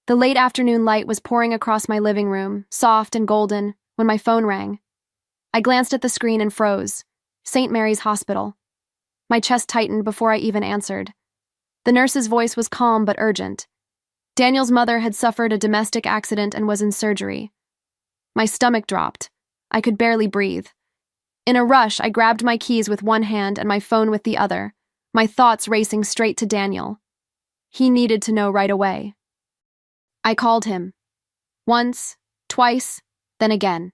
The late afternoon light was pouring across my living room, soft and golden, when my phone rang. I glanced at the screen and froze. St. Mary's Hospital. My chest tightened before I even answered. The nurse's voice was calm but urgent. Daniel's mother had suffered a domestic accident and was in surgery. My stomach dropped. I could barely breathe. In a rush, I grabbed my keys with one hand and my phone with the other, my thoughts racing straight to Daniel. He needed to know right away. I called him. Once, twice, then again.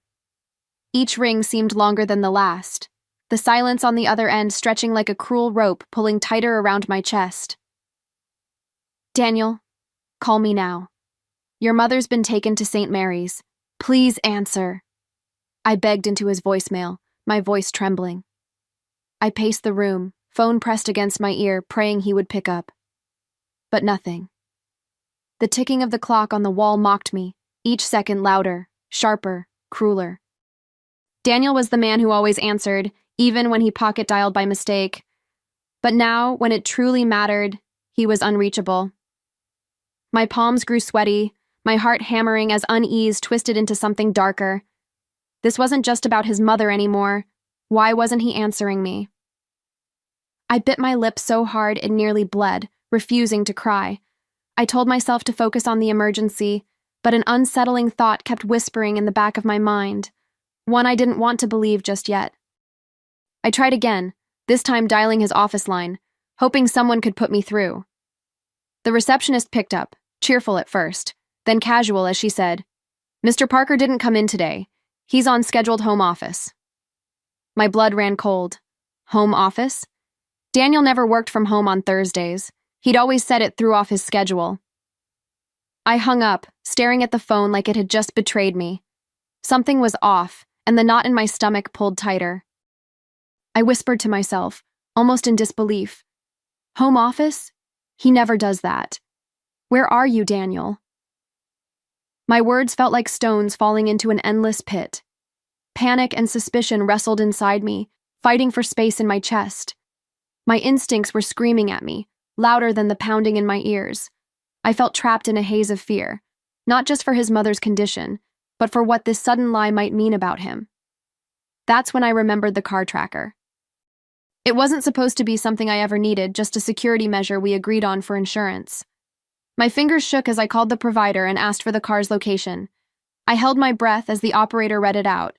Each ring seemed longer than the last, the silence on the other end stretching like a cruel rope pulling tighter around my chest. Daniel, call me now. Your mother's been taken to St. Mary's. Please answer. I begged into his voicemail, my voice trembling. I paced the room, phone pressed against my ear, praying he would pick up. But nothing. The ticking of the clock on the wall mocked me, each second louder, sharper, crueler. Daniel was the man who always answered, even when he pocket-dialed by mistake. But now, when it truly mattered, he was unreachable. My palms grew sweaty, my heart hammering as unease twisted into something darker. This wasn't just about his mother anymore. Why wasn't he answering me? I bit my lip so hard it nearly bled, refusing to cry. I told myself to focus on the emergency, but an unsettling thought kept whispering in the back of my mind, one I didn't want to believe just yet. I tried again, this time dialing his office line, hoping someone could put me through. The receptionist picked up, cheerful at first, then casual as she said, "Mr. Parker didn't come in today. He's on scheduled home office." My blood ran cold. Home office? Daniel never worked from home on Thursdays. He'd always said it threw off his schedule. I hung up, staring at the phone like it had just betrayed me. Something was off, and the knot in my stomach pulled tighter. I whispered to myself, almost in disbelief, "Home office? He never does that. Where are you, Daniel?" My words felt like stones falling into an endless pit. Panic and suspicion wrestled inside me, fighting for space in my chest. My instincts were screaming at me, louder than the pounding in my ears. I felt trapped in a haze of fear, not just for his mother's condition, but for what this sudden lie might mean about him. That's when I remembered the car tracker. It wasn't supposed to be something I ever needed, just a security measure we agreed on for insurance. My fingers shook as I called the provider and asked for the car's location. I held my breath as the operator read it out.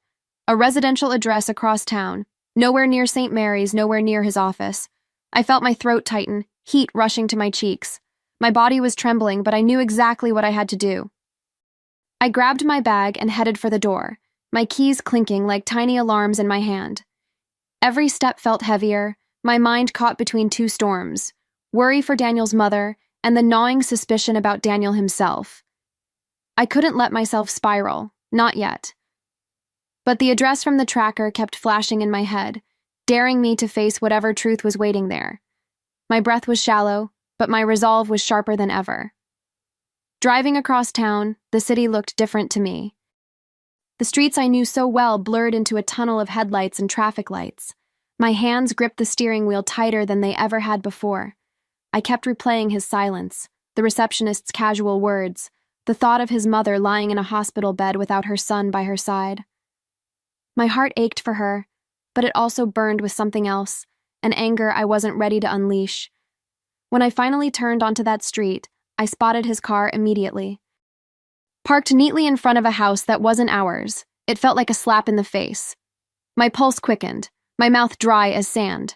A residential address across town, nowhere near St. Mary's, nowhere near his office. I felt my throat tighten, heat rushing to my cheeks. My body was trembling, but I knew exactly what I had to do. I grabbed my bag and headed for the door, my keys clinking like tiny alarms in my hand. Every step felt heavier, my mind caught between two storms, worry for Daniel's mother and the gnawing suspicion about Daniel himself. I couldn't let myself spiral, not yet. But the address from the tracker kept flashing in my head, daring me to face whatever truth was waiting there. My breath was shallow, but my resolve was sharper than ever. Driving across town, the city looked different to me. The streets I knew so well blurred into a tunnel of headlights and traffic lights. My hands gripped the steering wheel tighter than they ever had before. I kept replaying his silence, the receptionist's casual words, the thought of his mother lying in a hospital bed without her son by her side. My heart ached for her, but it also burned with something else, an anger I wasn't ready to unleash. When I finally turned onto that street, I spotted his car immediately. Parked neatly in front of a house that wasn't ours, it felt like a slap in the face. My pulse quickened, my mouth dry as sand.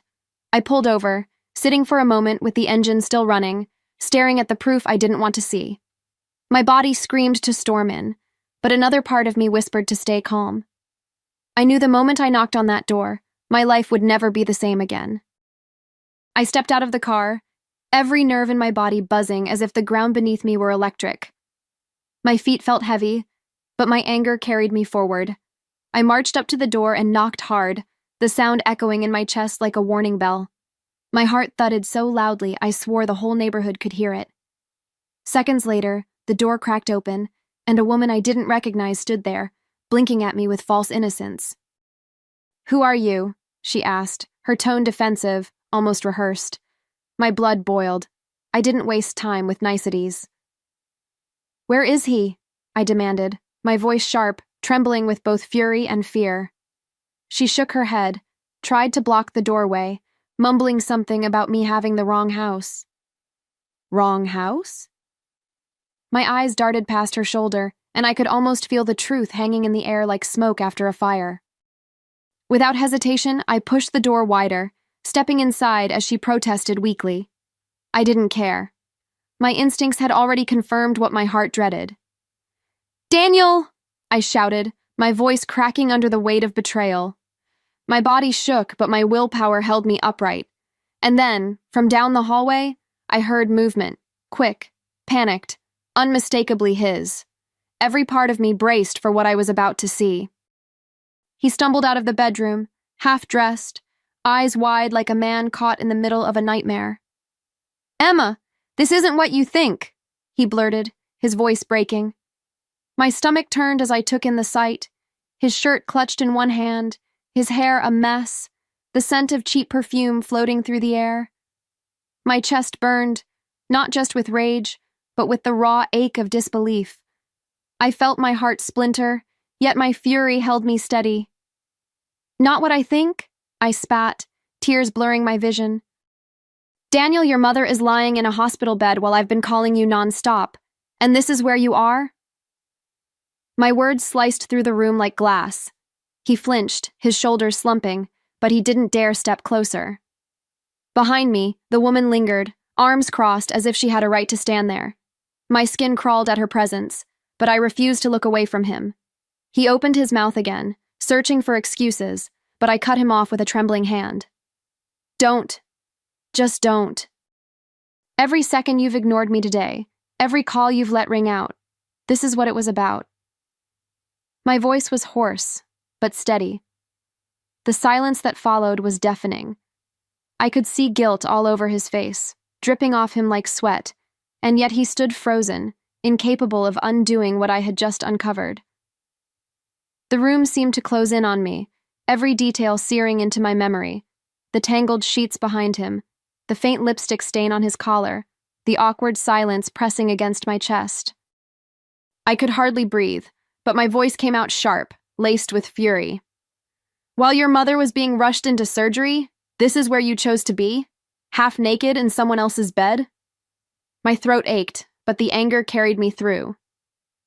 I pulled over, sitting for a moment with the engine still running, staring at the proof I didn't want to see. My body screamed to storm in, but another part of me whispered to stay calm. I knew the moment I knocked on that door, my life would never be the same again. I stepped out of the car, every nerve in my body buzzing as if the ground beneath me were electric. My feet felt heavy, but my anger carried me forward. I marched up to the door and knocked hard, the sound echoing in my chest like a warning bell. My heart thudded so loudly I swore the whole neighborhood could hear it. Seconds later, the door cracked open, and a woman I didn't recognize stood there, blinking at me with false innocence. "Who are you?" she asked, her tone defensive, almost rehearsed. My blood boiled. I didn't waste time with niceties. Where is he? I demanded, my voice sharp, trembling with both fury and fear. She shook her head, tried to block the doorway, mumbling something about me having the wrong house. Wrong house? My eyes darted past her shoulder, and I could almost feel the truth hanging in the air like smoke after a fire. Without hesitation, I pushed the door wider, stepping inside as she protested weakly. I didn't care. My instincts had already confirmed what my heart dreaded. "Daniel!" I shouted, my voice cracking under the weight of betrayal. My body shook, but my willpower held me upright. And then, from down the hallway, I heard movement, quick, panicked, unmistakably his. Every part of me braced for what I was about to see. He stumbled out of the bedroom, half-dressed, eyes wide like a man caught in the middle of a nightmare. "Emma, this isn't what you think," he blurted, his voice breaking. My stomach turned as I took in the sight, his shirt clutched in one hand, his hair a mess, the scent of cheap perfume floating through the air. My chest burned, not just with rage, but with the raw ache of disbelief. I felt my heart splinter, yet my fury held me steady. "Not what I think?" I spat, tears blurring my vision. "Daniel, your mother is lying in a hospital bed while I've been calling you non-stop, and this is where you are?" My words sliced through the room like glass. He flinched, his shoulders slumping, but he didn't dare step closer. Behind me, the woman lingered, arms crossed as if she had a right to stand there. My skin crawled at her presence, but I refused to look away from him. He opened his mouth again, searching for excuses, but I cut him off with a trembling hand. "Don't. Just don't. Every second you've ignored me today, every call you've let ring out, this is what it was about." My voice was hoarse, but steady. The silence that followed was deafening. I could see guilt all over his face, dripping off him like sweat, and yet he stood frozen, incapable of undoing what I had just uncovered. The room seemed to close in on me, every detail searing into my memory, the tangled sheets behind him, the faint lipstick stain on his collar, the awkward silence pressing against my chest. I could hardly breathe, but my voice came out sharp, laced with fury. "While your mother was being rushed into surgery, this is where you chose to be? Half naked in someone else's bed?" My throat ached, but the anger carried me through.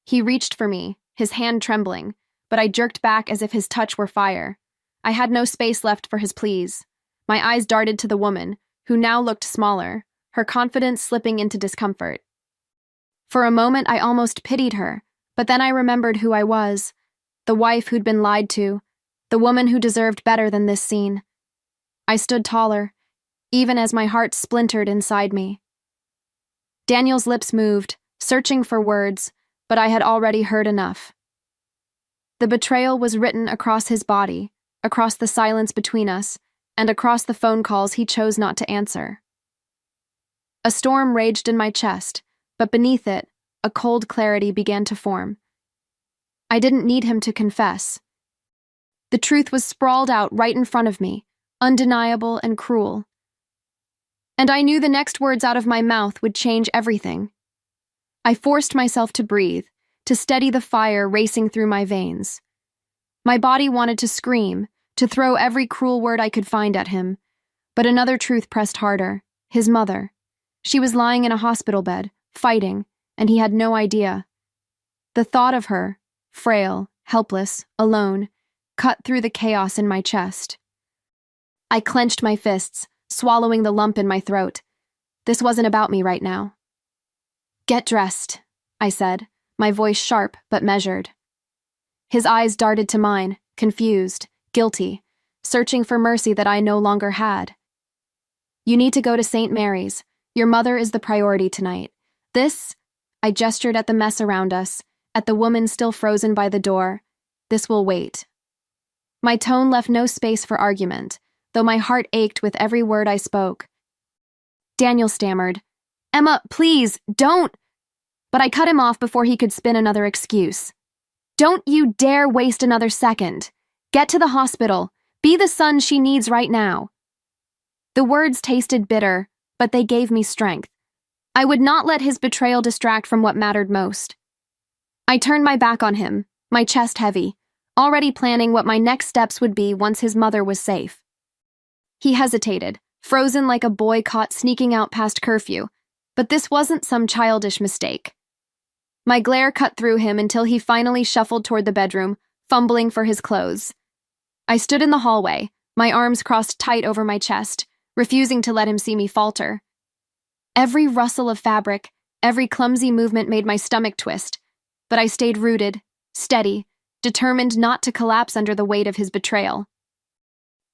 He reached for me, his hand trembling, but I jerked back as if his touch were fire. I had no space left for his pleas. My eyes darted to the woman, who now looked smaller, her confidence slipping into discomfort. For a moment I almost pitied her, but then I remembered who I was, the wife who'd been lied to, the woman who deserved better than this scene. I stood taller, even as my heart splintered inside me. Daniel's lips moved, searching for words, but I had already heard enough. The betrayal was written across his body, across the silence between us, and across the phone calls he chose not to answer. A storm raged in my chest, but beneath it, a cold clarity began to form. I didn't need him to confess. The truth was sprawled out right in front of me, undeniable and cruel. And I knew the next words out of my mouth would change everything. I forced myself to breathe, to steady the fire racing through my veins. My body wanted to scream, to throw every cruel word I could find at him, but another truth pressed harder: his mother. She was lying in a hospital bed, fighting, and he had no idea. The thought of her, frail, helpless, alone, cut through the chaos in my chest. I clenched my fists, swallowing the lump in my throat. This wasn't about me right now. "Get dressed," I said, my voice sharp but measured. His eyes darted to mine, confused, guilty, searching for mercy that I no longer had. "You need to go to St. Mary's. Your mother is the priority tonight. This," I gestured at the mess around us, at the woman still frozen by the door, "this will wait." My tone left no space for argument, though my heart ached with every word I spoke. Daniel stammered, "Emma, please, don't—" But I cut him off before he could spin another excuse. "Don't you dare waste another second. Get to the hospital. Be the son she needs right now." The words tasted bitter, but they gave me strength. I would not let his betrayal distract from what mattered most. I turned my back on him, my chest heavy, already planning what my next steps would be once his mother was safe. He hesitated, frozen like a boy caught sneaking out past curfew, but this wasn't some childish mistake. My glare cut through him until he finally shuffled toward the bedroom, fumbling for his clothes. I stood in the hallway, my arms crossed tight over my chest, refusing to let him see me falter. Every rustle of fabric, every clumsy movement made my stomach twist, but I stayed rooted, steady, determined not to collapse under the weight of his betrayal.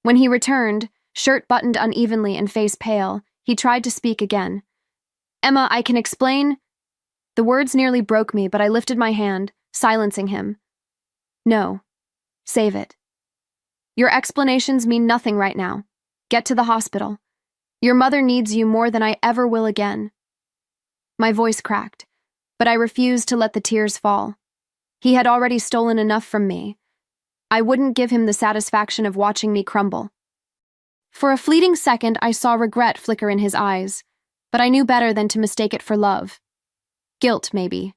When he returned, shirt buttoned unevenly and face pale, he tried to speak again. "Emma, I can explain." The words nearly broke me, but I lifted my hand, silencing him. "No. Save it. Your explanations mean nothing right now. Get to the hospital. Your mother needs you more than I ever will again." My voice cracked, but I refused to let the tears fall. He had already stolen enough from me. I wouldn't give him the satisfaction of watching me crumble. For a fleeting second, I saw regret flicker in his eyes, but I knew better than to mistake it for love. Guilt, maybe.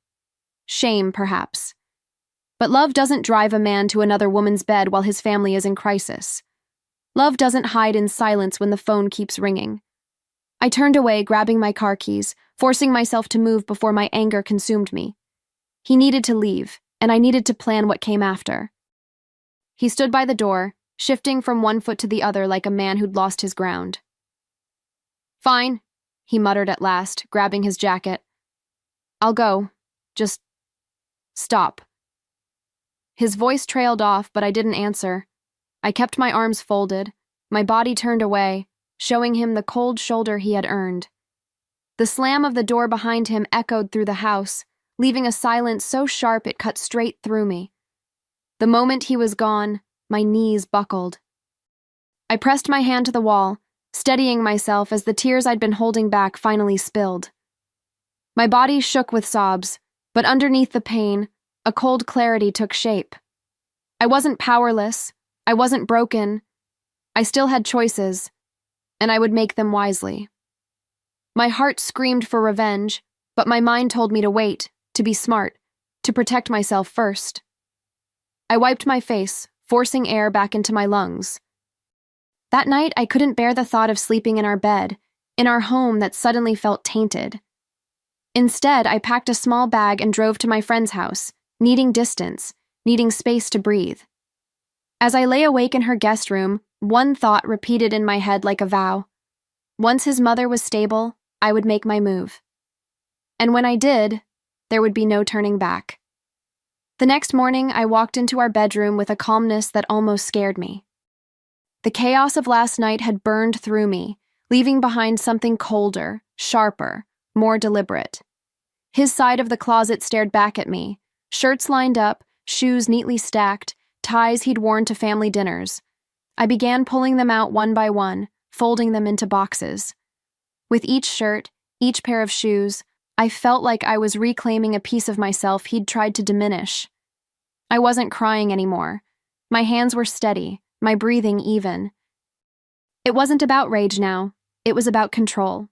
Shame, perhaps. But love doesn't drive a man to another woman's bed while his family is in crisis. Love doesn't hide in silence when the phone keeps ringing. I turned away, grabbing my car keys, forcing myself to move before my anger consumed me. He needed to leave, and I needed to plan what came after. He stood by the door, shifting from one foot to the other like a man who'd lost his ground. "Fine," he muttered at last, grabbing his jacket. "I'll go. Just stop." His voice trailed off, but I didn't answer. I kept my arms folded, my body turned away, showing him the cold shoulder he had earned. The slam of the door behind him echoed through the house, leaving a silence so sharp it cut straight through me. The moment he was gone, my knees buckled. I pressed my hand to the wall, steadying myself as the tears I'd been holding back finally spilled. My body shook with sobs, but underneath the pain, a cold clarity took shape. I wasn't powerless, I wasn't broken. I still had choices, and I would make them wisely. My heart screamed for revenge, but my mind told me to wait, to be smart, to protect myself first. I wiped my face, forcing air back into my lungs. That night, I couldn't bear the thought of sleeping in our bed, in our home that suddenly felt tainted. Instead, I packed a small bag and drove to my friend's house, needing distance, needing space to breathe. As I lay awake in her guest room, one thought repeated in my head like a vow. Once his mother was stable, I would make my move. And when I did, there would be no turning back. The next morning, I walked into our bedroom with a calmness that almost scared me. The chaos of last night had burned through me, leaving behind something colder, sharper, more deliberate. His side of the closet stared back at me, shirts lined up, shoes neatly stacked, ties he'd worn to family dinners. I began pulling them out one by one, folding them into boxes. With each shirt, each pair of shoes, I felt like I was reclaiming a piece of myself he'd tried to diminish. I wasn't crying anymore. My hands were steady, my breathing even. It wasn't about rage now, it was about control.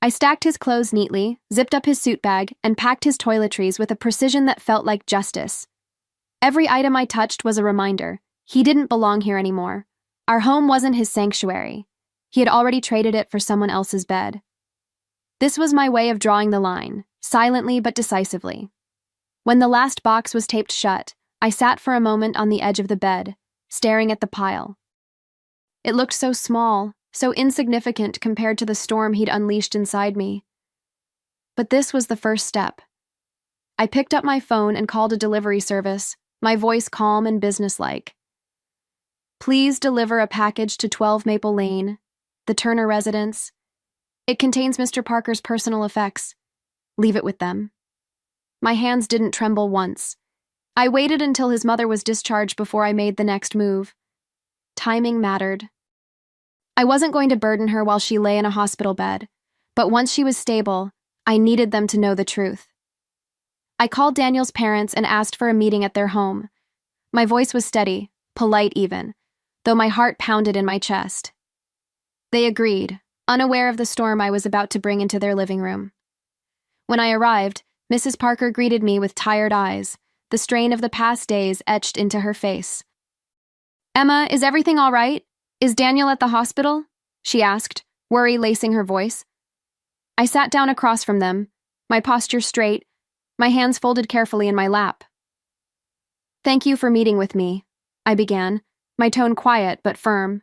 I stacked his clothes neatly, zipped up his suit bag, and packed his toiletries with a precision that felt like justice. Every item I touched was a reminder. He didn't belong here anymore. Our home wasn't his sanctuary. He had already traded it for someone else's bed. This was my way of drawing the line, silently but decisively. When the last box was taped shut, I sat for a moment on the edge of the bed, staring at the pile. It looked so small, so insignificant compared to the storm he'd unleashed inside me. But this was the first step. I picked up my phone and called a delivery service, my voice calm and businesslike. "Please deliver a package to 12 Maple Lane, the Turner residence. It contains Mr. Parker's personal effects. Leave it with them." My hands didn't tremble once. I waited until his mother was discharged before I made the next move. Timing mattered. I wasn't going to burden her while she lay in a hospital bed, but once she was stable, I needed them to know the truth. I called Daniel's parents and asked for a meeting at their home. My voice was steady, polite even, though my heart pounded in my chest. They agreed, unaware of the storm I was about to bring into their living room. When I arrived, Mrs. Parker greeted me with tired eyes, the strain of the past days etched into her face. "Emma, is everything all right? Is Daniel at the hospital?" she asked, worry lacing her voice. I sat down across from them, my posture straight, my hands folded carefully in my lap. "Thank you for meeting with me," I began, my tone quiet but firm.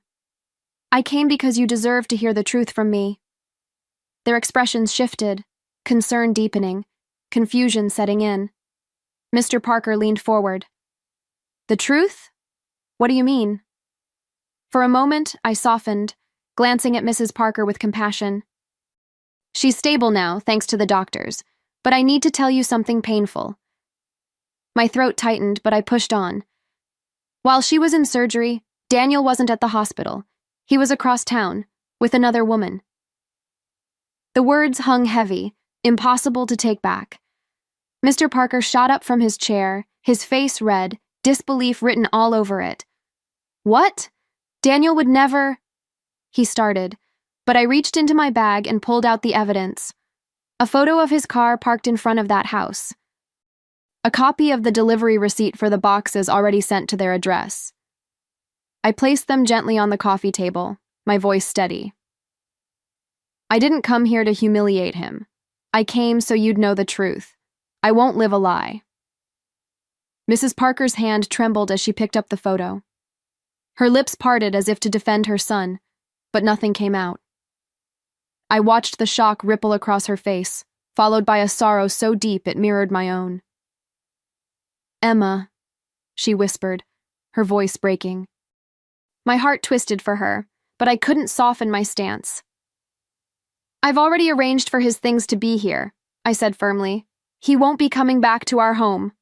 "I came because you deserve to hear the truth from me." Their expressions shifted, concern deepening, confusion setting in. Mr. Parker leaned forward. "The truth? What do you mean?" For a moment, I softened, glancing at Mrs. Parker with compassion. "She's stable now, thanks to the doctors, but I need to tell you something painful." My throat tightened, but I pushed on. While she was in surgery, Daniel wasn't at the hospital. He was across town, with another woman. The words hung heavy, impossible to take back. Mr. Parker shot up from his chair, his face red, disbelief written all over it. "What? Daniel would never—" he started, but I reached into my bag and pulled out the evidence. A photo of his car parked in front of that house. A copy of the delivery receipt for the boxes already sent to their address. I placed them gently on the coffee table, my voice steady. "I didn't come here to humiliate him. I came so you'd know the truth. I won't live a lie." Mrs. Parker's hand trembled as she picked up the photo. Her lips parted as if to defend her son, but nothing came out. I watched the shock ripple across her face, followed by a sorrow so deep it mirrored my own. "Emma," she whispered, her voice breaking. My heart twisted for her, but I couldn't soften my stance. "I've already arranged for his things to be here," I said firmly. "He won't be coming back to our home."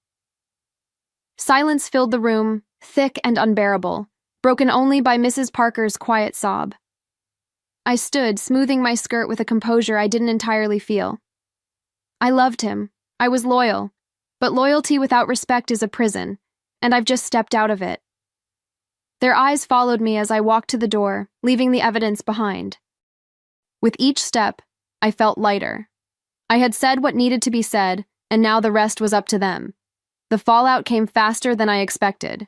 Silence filled the room, thick and unbearable, broken only by Mrs. Parker's quiet sob. I stood, smoothing my skirt with a composure I didn't entirely feel. I loved him. I was loyal. But loyalty without respect is a prison, and I've just stepped out of it. Their eyes followed me as I walked to the door, leaving the evidence behind. With each step, I felt lighter. I had said what needed to be said, and now the rest was up to them. The fallout came faster than I expected.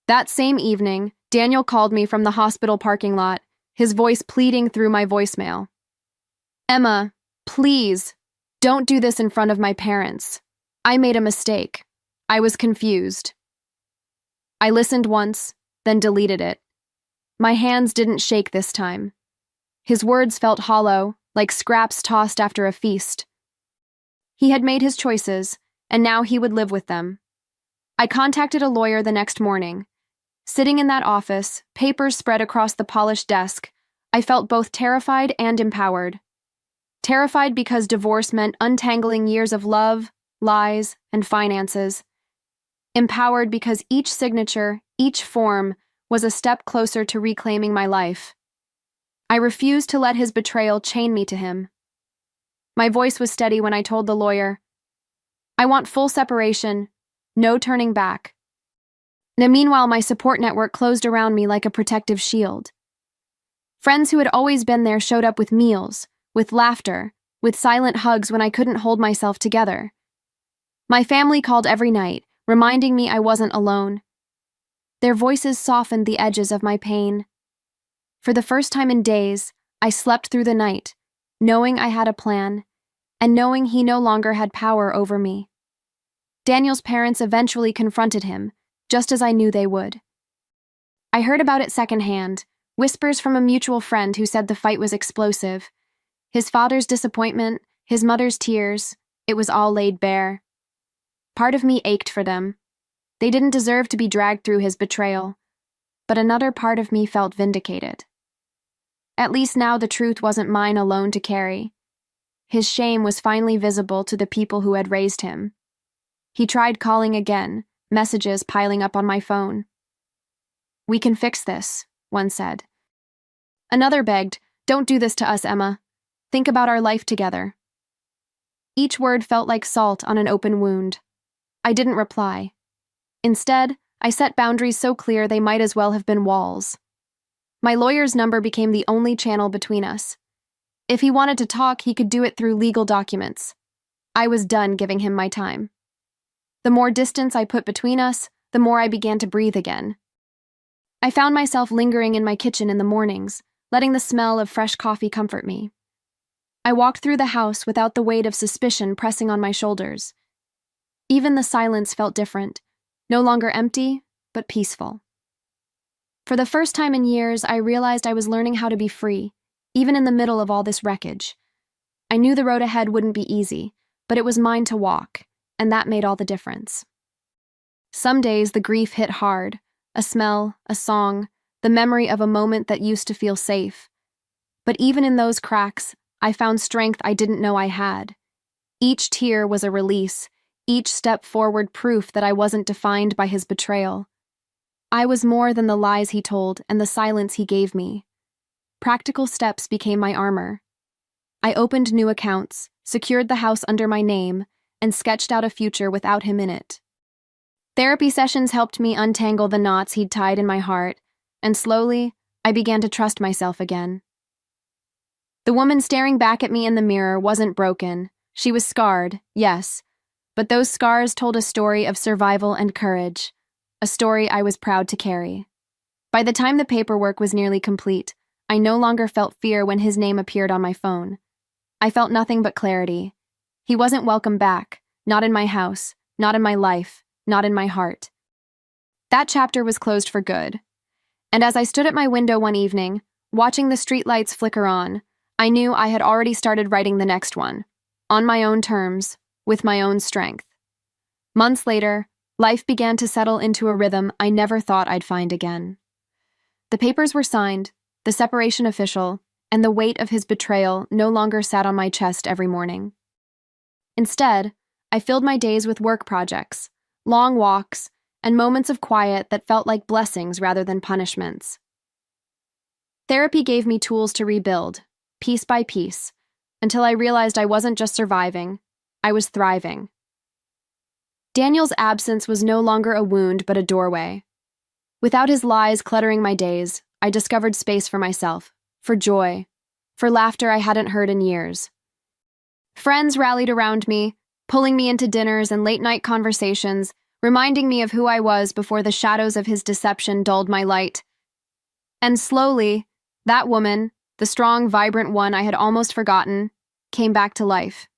That same evening, Daniel called me from the hospital parking lot, his voice pleading through my voicemail. "Emma, please, don't do this in front of my parents. I made a mistake. I was confused." I listened once, then deleted it. My hands didn't shake this time. His words felt hollow, like scraps tossed after a feast. He had made his choices, and now he would live with them. I contacted a lawyer the next morning. Sitting in that office, papers spread across the polished desk, I felt both terrified and empowered. Terrified because divorce meant untangling years of love, lies, and finances. Empowered because each signature, each form, was a step closer to reclaiming my life. I refused to let his betrayal chain me to him. My voice was steady when I told the lawyer, "I want full separation, no turning back." Now, meanwhile, my support network closed around me like a protective shield. Friends who had always been there showed up with meals, with laughter, with silent hugs when I couldn't hold myself together. My family called every night, reminding me I wasn't alone. Their voices softened the edges of my pain. For the first time in days, I slept through the night, knowing I had a plan, and knowing he no longer had power over me. Daniel's parents eventually confronted him, just as I knew they would. I heard about it secondhand, whispers from a mutual friend who said the fight was explosive. His father's disappointment, his mother's tears, it was all laid bare. Part of me ached for them. They didn't deserve to be dragged through his betrayal, but another part of me felt vindicated. At least now the truth wasn't mine alone to carry. His shame was finally visible to the people who had raised him. He tried calling again, messages piling up on my phone. "We can fix this," one said. Another begged, "Don't do this to us, Emma. Think about our life together." Each word felt like salt on an open wound. I didn't reply. Instead, I set boundaries so clear they might as well have been walls. My lawyer's number became the only channel between us. If he wanted to talk, he could do it through legal documents. I was done giving him my time. The more distance I put between us, the more I began to breathe again. I found myself lingering in my kitchen in the mornings, letting the smell of fresh coffee comfort me. I walked through the house without the weight of suspicion pressing on my shoulders. Even the silence felt different, no longer empty, but peaceful. For the first time in years, I realized I was learning how to be free, even in the middle of all this wreckage. I knew the road ahead wouldn't be easy, but it was mine to walk, and that made all the difference. Some days the grief hit hard, a smell, a song, the memory of a moment that used to feel safe. But even in those cracks, I found strength I didn't know I had. Each tear was a release, each step forward proof that I wasn't defined by his betrayal. I was more than the lies he told and the silence he gave me. Practical steps became my armor. I opened new accounts, secured the house under my name, and sketched out a future without him in it. Therapy sessions helped me untangle the knots he'd tied in my heart, and slowly, I began to trust myself again. The woman staring back at me in the mirror wasn't broken. She was scarred, yes, but those scars told a story of survival and courage, a story I was proud to carry. By the time the paperwork was nearly complete, I no longer felt fear when his name appeared on my phone. I felt nothing but clarity. He wasn't welcome back, not in my house, not in my life, not in my heart. That chapter was closed for good. And as I stood at my window one evening, watching the streetlights flicker on, I knew I had already started writing the next one, on my own terms, with my own strength. Months later, life began to settle into a rhythm I never thought I'd find again. The papers were signed, the separation official, and the weight of his betrayal no longer sat on my chest every morning. Instead, I filled my days with work projects, long walks, and moments of quiet that felt like blessings rather than punishments. Therapy gave me tools to rebuild, piece by piece, until I realized I wasn't just surviving, I was thriving. Daniel's absence was no longer a wound but a doorway. Without his lies cluttering my days, I discovered space for myself, for joy, for laughter I hadn't heard in years. Friends rallied around me, pulling me into dinners and late-night conversations, reminding me of who I was before the shadows of his deception dulled my light. And slowly, that woman, the strong, vibrant one I had almost forgotten, came back to life.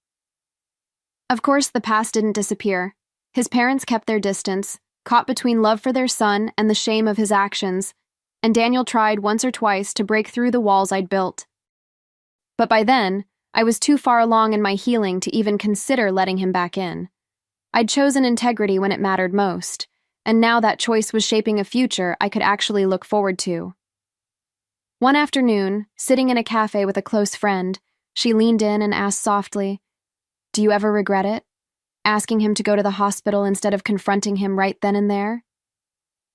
Of course, the past didn't disappear. His parents kept their distance, caught between love for their son and the shame of his actions, and Daniel tried once or twice to break through the walls I'd built. But by then, I was too far along in my healing to even consider letting him back in. I'd chosen integrity when it mattered most, and now that choice was shaping a future I could actually look forward to. One afternoon, sitting in a cafe with a close friend, she leaned in and asked softly, "Do you ever regret it? Asking him to go to the hospital instead of confronting him right then and there?"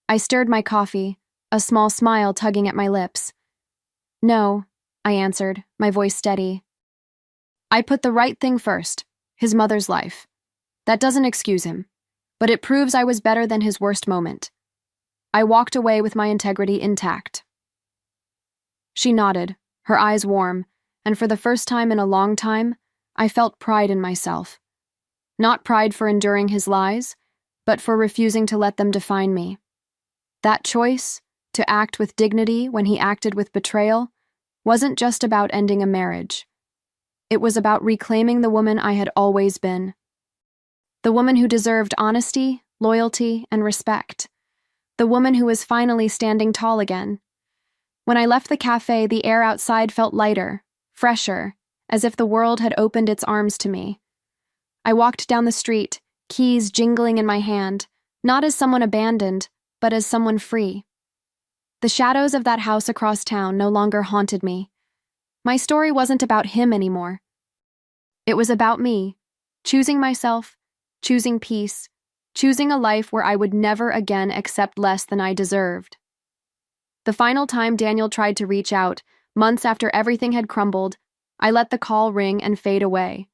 I stirred my coffee, a small smile tugging at my lips. "No," I answered, my voice steady. "I put the right thing first, his mother's life. That doesn't excuse him, but it proves I was better than his worst moment. I walked away with my integrity intact." She nodded, her eyes warm, and for the first time in a long time, I felt pride in myself. Not pride for enduring his lies, but for refusing to let them define me. That choice, to act with dignity when he acted with betrayal, wasn't just about ending a marriage. It was about reclaiming the woman I had always been. The woman who deserved honesty, loyalty, and respect. The woman who was finally standing tall again. When I left the cafe, the air outside felt lighter, fresher, as if the world had opened its arms to me. I walked down the street, keys jingling in my hand, not as someone abandoned, but as someone free. The shadows of that house across town no longer haunted me. My story wasn't about him anymore. It was about me, choosing myself, choosing peace, choosing a life where I would never again accept less than I deserved. The final time Daniel tried to reach out, months after everything had crumbled, I let the call ring and fade away.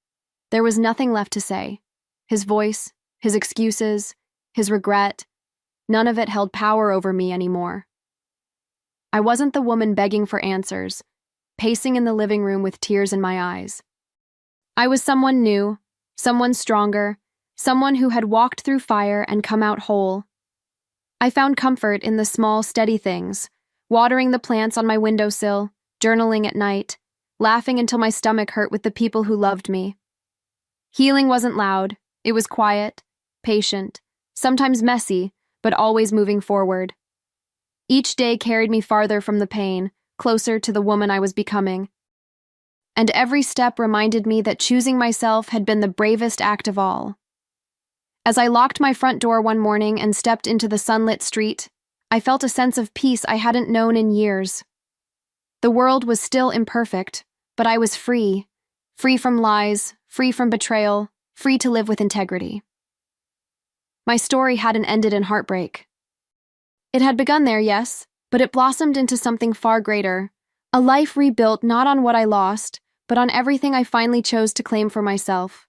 There was nothing left to say. His voice, his excuses, his regret, none of it held power over me anymore. I wasn't the woman begging for answers, pacing in the living room with tears in my eyes. I was someone new, someone stronger, someone who had walked through fire and come out whole. I found comfort in the small, steady things, watering the plants on my windowsill, journaling at night, laughing until my stomach hurt with the people who loved me. Healing wasn't loud, it was quiet, patient, sometimes messy, but always moving forward. Each day carried me farther from the pain, closer to the woman I was becoming. And every step reminded me that choosing myself had been the bravest act of all. As I locked my front door one morning and stepped into the sunlit street, I felt a sense of peace I hadn't known in years. The world was still imperfect, but I was free. Free from lies, free from betrayal, free to live with integrity. My story hadn't ended in heartbreak. It had begun there, yes, but it blossomed into something far greater. A life rebuilt not on what I lost, but on everything I finally chose to claim for myself.